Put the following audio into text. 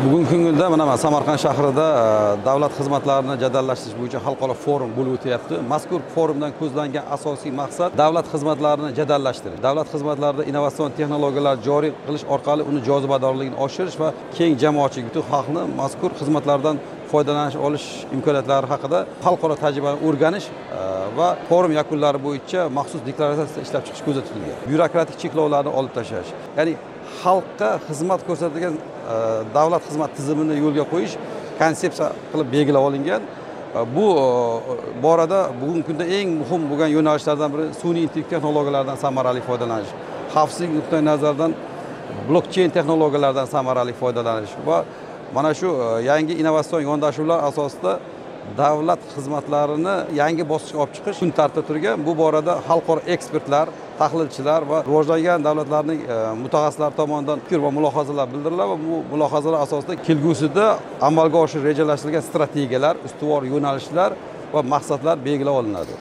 Bugungi kunda mana Samarqand shahrida davlat xizmatlarini jadallashtirish bo'yicha xalqaro forum bo'lib o'tyapti. Mazkur forumdan ko'zlangan asosiy maqsad davlat xizmatlarini jadallashtirish. Davlat xizmatlarida innovatsion texnologiyalar joriy qilish orqali uni jozibadorligini oshirish va keng jamoatchilik, butun xalqni mazkur xizmatlardan foydalanish olish imkoniyatlari haqida xalqaro tajribani o'rganish va forum yakunlari bo'yicha maxsus deklaratsiya ishlab chiqish ko'zda tutilgan. Byurokratik cheklovlarni olib tashlash, ya'ni xalqqa xizmat ko'rsatadigan davlat xizmat tizimini yo'lga qo'yish konsepsiya qilib belgilab olingan. Bu borada bugungi kunda eng muhim bo'lgan yo'nalishlardan biri sun'iy intellekt texnologiyalaridan samarali foydalanish, xavfsizlik nuqtai nazaridan blokcheyn texnologiyalaridan samarali foydalanish va mana shu yangi innovatsion yondashuvlar asosida davlat xizmatlarini yangi bosqichga olib chiqish kun tartibida turgan. Bu borada xalqaro ekspertlar, tahlilchilar va rivojlangan davlatlarning mutaxassislari tomonidan fikr va mulohazalar bildiriladi va bu mulohazalar asosida kelgusida amalga oshirish rejalashtirilgan strategiyalar, ustuvor yo'nalishlar va maqsadlar belgilab olinadi.